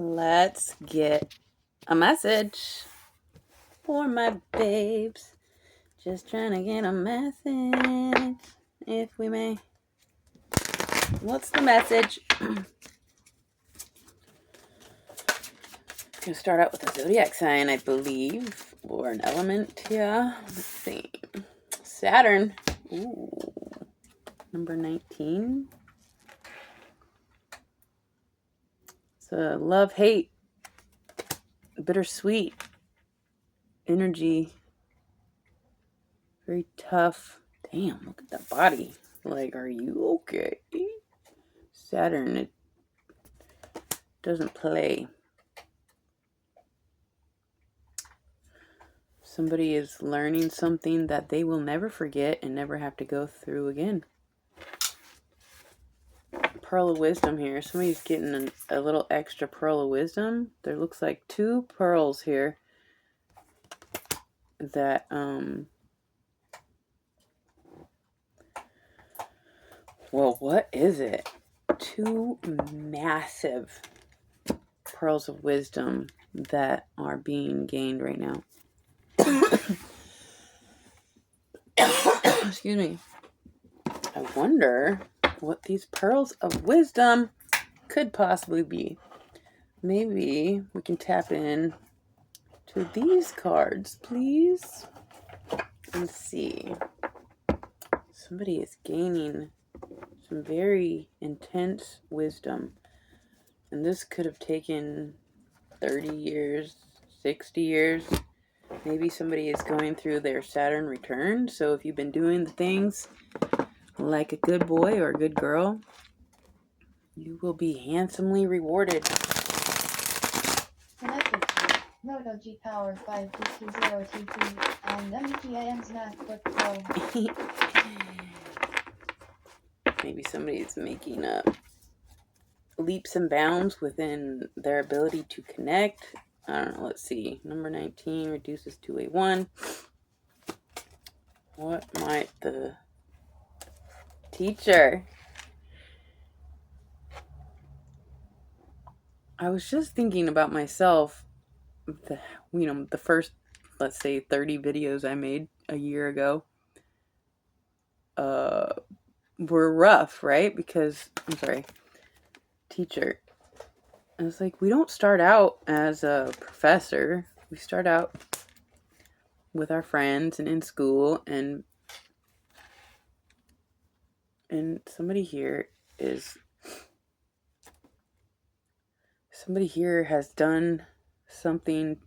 Let's get a message for my babes. Just trying to get a message, if we may. What's the message? Gonna start out with the zodiac sign, I believe, or an element. Yeah, let's see. Saturn. Ooh, number 19. It's a love-hate, bittersweet energy. Very tough. Damn, look at that body. Like, are you okay? Saturn, it doesn't play. Somebody is learning something that they will never forget and never have to go through again. Pearl of wisdom here. Somebody's getting a little extra pearl of wisdom. There looks like 2 pearls here that, well, what is it? 2 massive pearls of wisdom that are being gained right now. Excuse me. I wonder what these pearls of wisdom could possibly be. Maybe we can tap in to these cards, please. Let's see. Somebody is gaining some very intense wisdom. And this could have taken 30 years, 60 years. Maybe somebody is going through their Saturn return. So if you've been doing the things like a good boy or a good girl, you will be handsomely rewarded. Moto G Power 5220TT and MTAM's MacBook Pro. Maybe somebody's making leaps and bounds within their ability to connect. I don't know. Let's see. Number 19 reduces to a 1. What might the teacher? I was just thinking about myself. The first, let's say, 30 videos I made a year ago were rough, right? Because, I'm sorry, teacher. I was like, we don't start out as a professor. We start out with our friends and in school, and somebody here has done something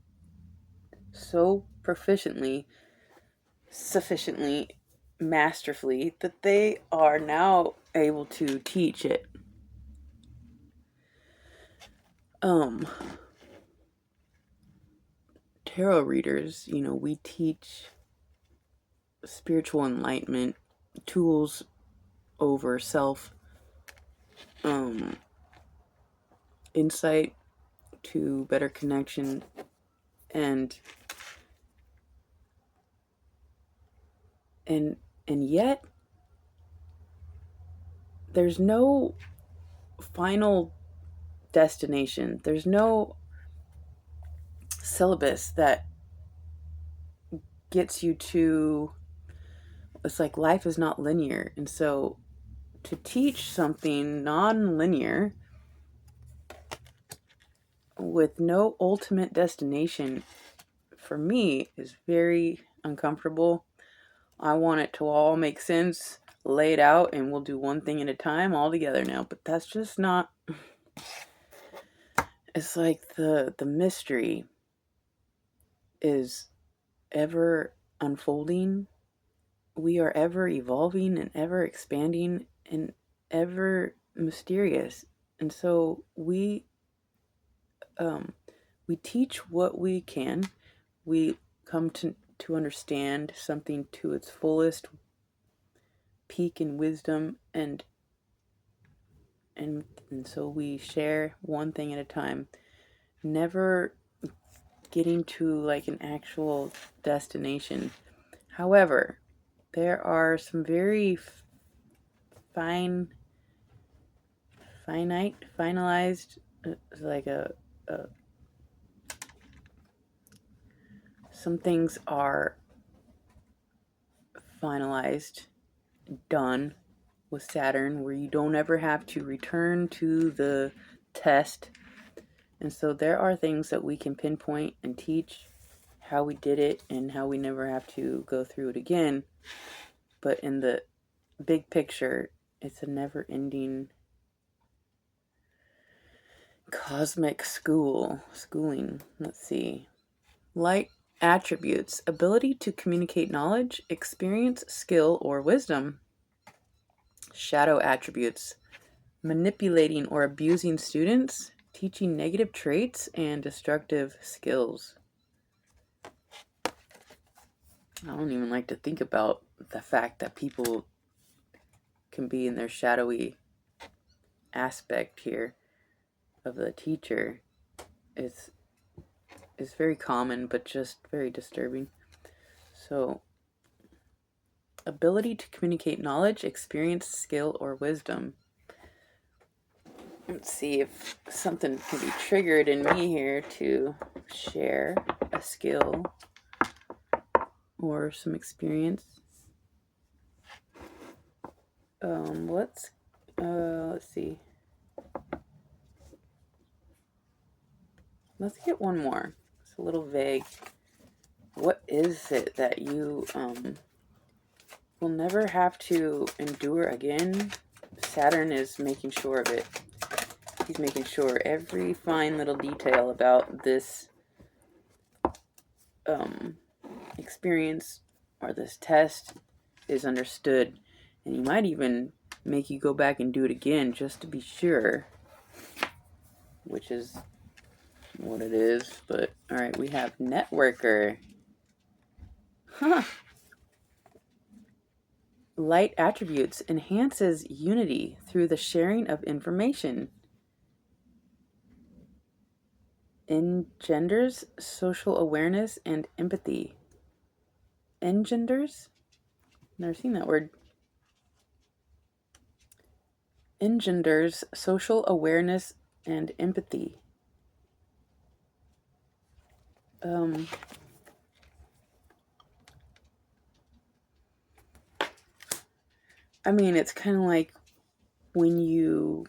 so proficiently, sufficiently, masterfully that they are now able to teach it. Tarot readers, we teach spiritual enlightenment, tools over self, insight to better connection, and yet there's no final destination. There's no syllabus that gets you to, it's like life is not linear. And so to teach something non-linear with no ultimate destination, for me, is very uncomfortable. I want it to all make sense, lay it out, and we'll do one thing at a time all together now. But that's just not, it's like the mystery is ever unfolding. We are ever evolving and ever expanding and ever mysterious. And so we teach what we can. We come to understand something to its fullest peak in wisdom, and so we share one thing at a time, never getting to like an actual destination. However, there are some very finalized, like a some things are finalized, done with Saturn, where you don't ever have to return to the test. And so there are things that we can pinpoint and teach how we did it and how we never have to go through it again. But in the big picture, it's a never-ending cosmic schooling. Let's see. Light attributes: ability to communicate knowledge, experience, skill, or wisdom. Shadow attributes: manipulating or abusing students, teaching negative traits, and destructive skills. I don't even like to think about the fact that people can be in their shadowy aspect here of the teacher. It's very common, but just very disturbing. So, ability to communicate knowledge, experience, skill, or wisdom. Let's see if something can be triggered in me here to share a skill or some experience. Let's see. Let's get one more. It's a little vague. What is it that you will never have to endure again? Saturn is making sure of it. He's making sure every fine little detail about this experience or this test is understood. And he might even make you go back and do it again just to be sure, which is what it is. But all right, we have networker. Huh. Light attributes: enhances unity through the sharing of information. Engenders social awareness and empathy. Engenders? Never seen that word. Engenders social awareness and empathy. I mean, it's kind of like when you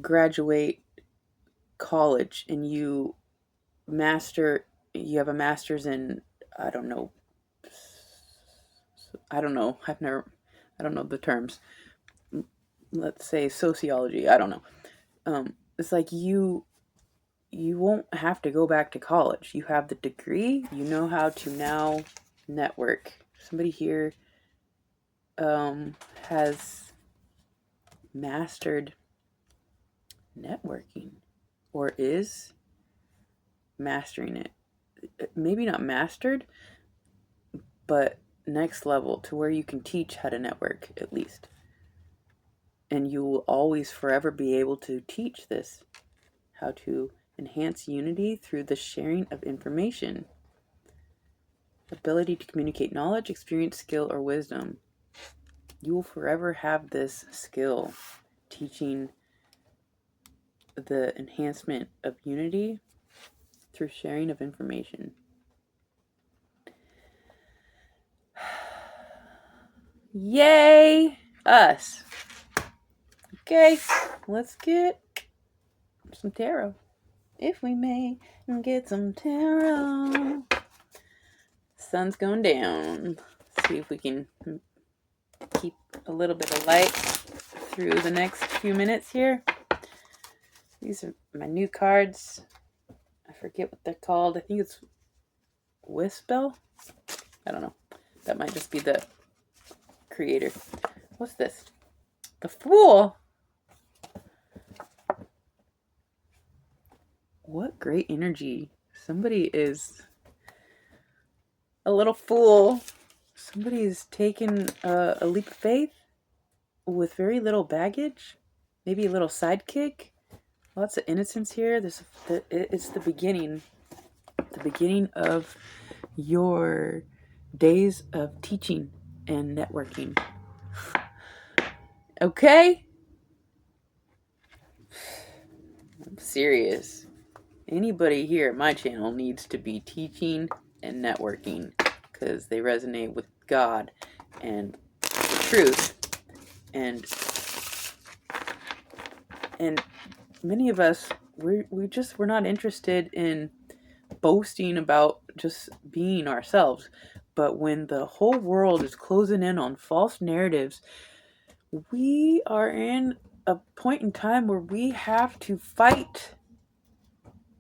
graduate college and you have a master's in, I don't know, I don't know the terms. Let's say sociology. I don't know. It's like you won't have to go back to college. You have the degree. You know how to now network. Somebody here has mastered networking or is mastering it. Maybe not mastered, but next level to where you can teach how to network at least. And you will always forever be able to teach this, how to enhance unity through the sharing of information. Ability to communicate knowledge, experience, skill, or wisdom. You will forever have this skill, teaching the enhancement of unity through sharing of information. Yay! Us. Okay, let's get some tarot. If we may, get some tarot. Sun's going down. Let's see if we can keep a little bit of light through the next few minutes here. These are my new cards. I forget what they're called. I think it's Wispel. I don't know. That might just be the creator. What's this? The Fool. What great energy. Somebody is a little fool. Somebody's taken a leap of faith with very little baggage. Maybe a little sidekick. Lots of innocence here. It's the beginning. The beginning of your days of teaching and networking. Okay? I'm serious. anybody here at my channel needs to be teaching and networking because they resonate with God and the truth. And many of us, we're not interested in boasting about just being ourselves. But when the whole world is closing in on false narratives, we are in a point in time where we have to fight.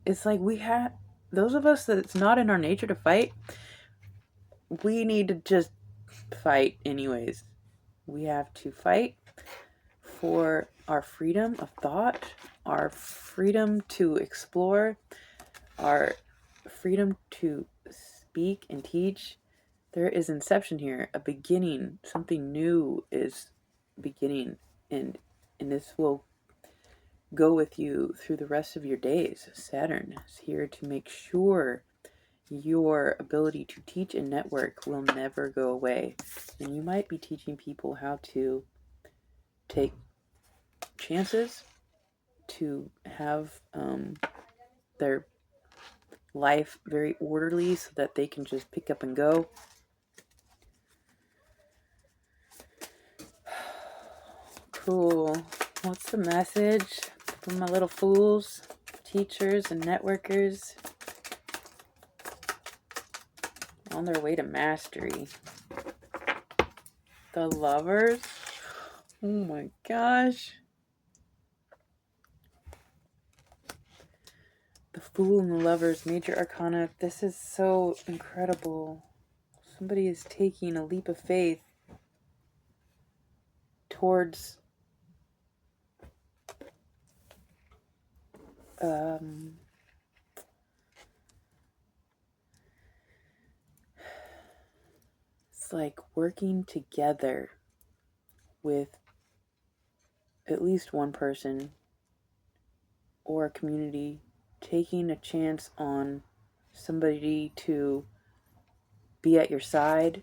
It's like those of us that it's not in our nature to fight, we need to just fight anyways. We have to fight for our freedom of thought, our freedom to explore, our freedom to speak and teach. There is inception here, a beginning. Something new is beginning, and this will go with you through the rest of your days. Saturn is here to make sure your ability to teach and network will never go away. And you might be teaching people how to take chances, to have their life very orderly so that they can just pick up and go. Cool. What's the message from my little fools, teachers and networkers on their way to mastery? The Lovers. Oh my gosh. The Fool and the Lovers, Major Arcana. This is so incredible. Somebody is taking a leap of faith towards it's like working together with at least one person or a community, taking a chance on somebody to be at your side.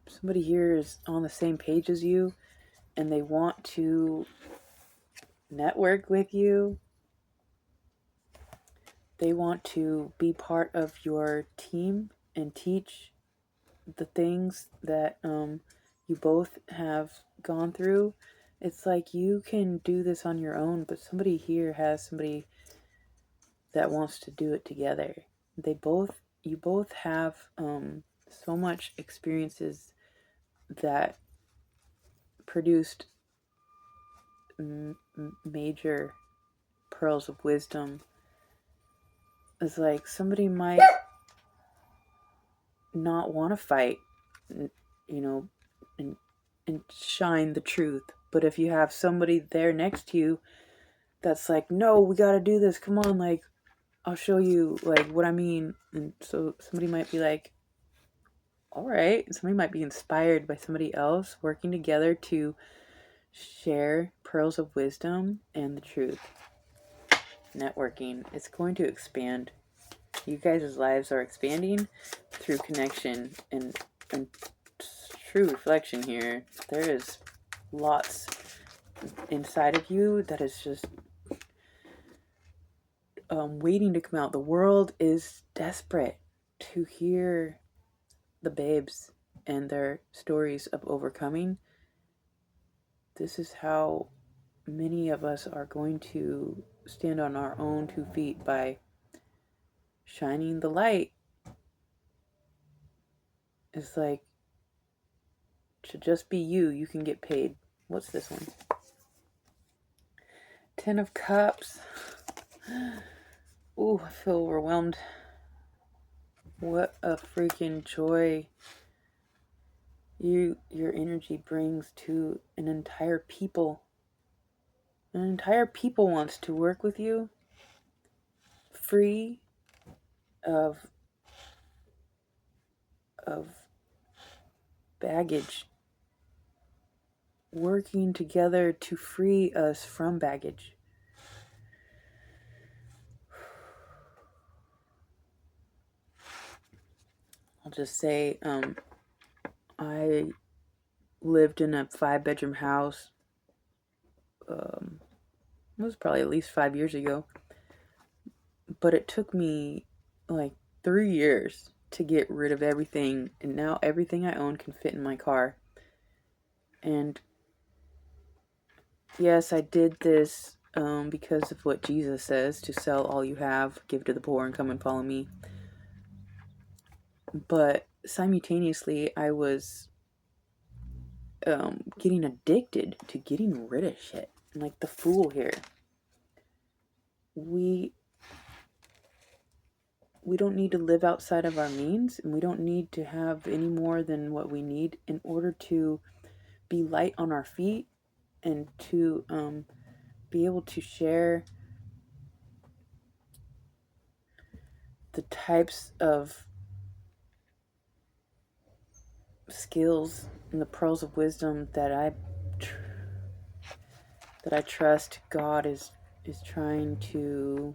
Somebody here is on the same page as you and they want to network with you. They want to be part of your team and teach the things that you both have gone through. It's like you can do this on your own, but somebody here has somebody that wants to do it together. You both have so much experiences that produced major pearls of wisdom. It's like somebody might not want to fight, and shine the truth. But if you have somebody there next to you that's like, no, we got to do this. Come on, like, I'll show you, like, what I mean. And so somebody might be like, all right. Somebody might be inspired by somebody else working together to share pearls of wisdom and the truth. Networking. It's going to expand. You guys' lives are expanding through connection and true reflection here. There is lots inside of you that is just waiting to come out. The world is desperate to hear the babes and their stories of overcoming. This is how many of us are going to stand on our own 2 feet, by shining the light. It's like, to just be you, you can get paid. What's this one? 10 of Cups. Ooh, I feel overwhelmed. What a freaking joy your energy brings to an entire people. An entire people wants to work with you, free of baggage, working together to free us from baggage. I'll just say, I lived in a 5-bedroom house It was probably at least 5 years ago. But it took me like 3 years to get rid of everything. And now everything I own can fit in my car. And yes, I did this because of what Jesus says, to sell all you have, give to the poor, and come and follow me. But simultaneously, I was getting addicted to getting rid of shit. Like the fool here. We don't need to live outside of our means, and we don't need to have any more than what we need in order to be light on our feet and to be able to share the types of skills and the pearls of wisdom that I trust God is trying to.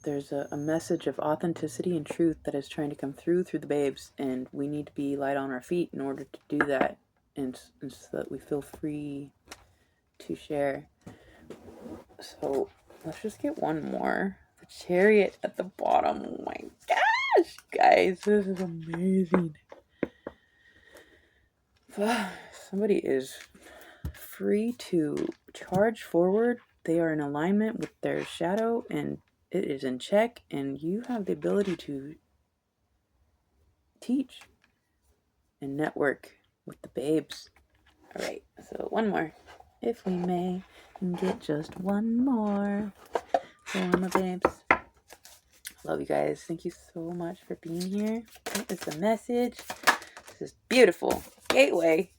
There's a message of authenticity and truth that is trying to come through the babes, and we need to be light on our feet in order to do that, and so that we feel free to share. So let's just get one more. The Chariot at the bottom. Oh my gosh, guys, this is amazing. Somebody is free to charge forward. They are in alignment with their shadow, and it is in check, and you have the ability to teach and network with the babes. All right, so one more, if we may, and get just one more for my babes. Love you guys. Thank you so much for being here. What is the message? This is beautiful. Gateway.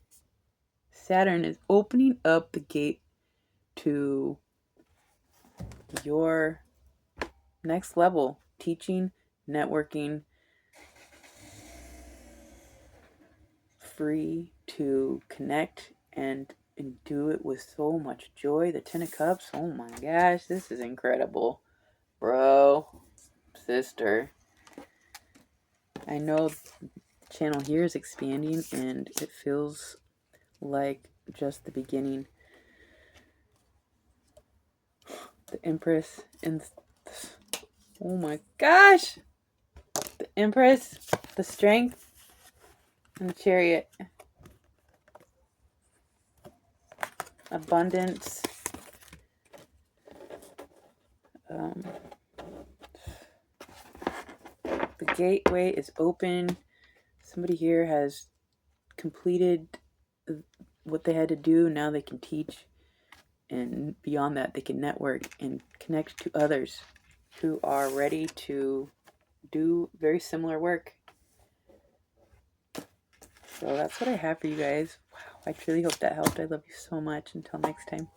Saturn is opening up the gate to your next level. Teaching, networking, free to connect and do it with so much joy. The 10 of Cups. Oh my gosh, this is incredible. Bro, sister. I know the channel here is expanding, and it feels like just the beginning. The Empress and oh my gosh, the Empress, the Strength, and the Chariot. Abundance. The gateway is open. Somebody here has completed what they had to do. Now they can teach, and beyond that, they can network and connect to others who are ready to do very similar work. So that's what I have for you guys. Wow, I truly hope that helped. I love you so much. Until next time.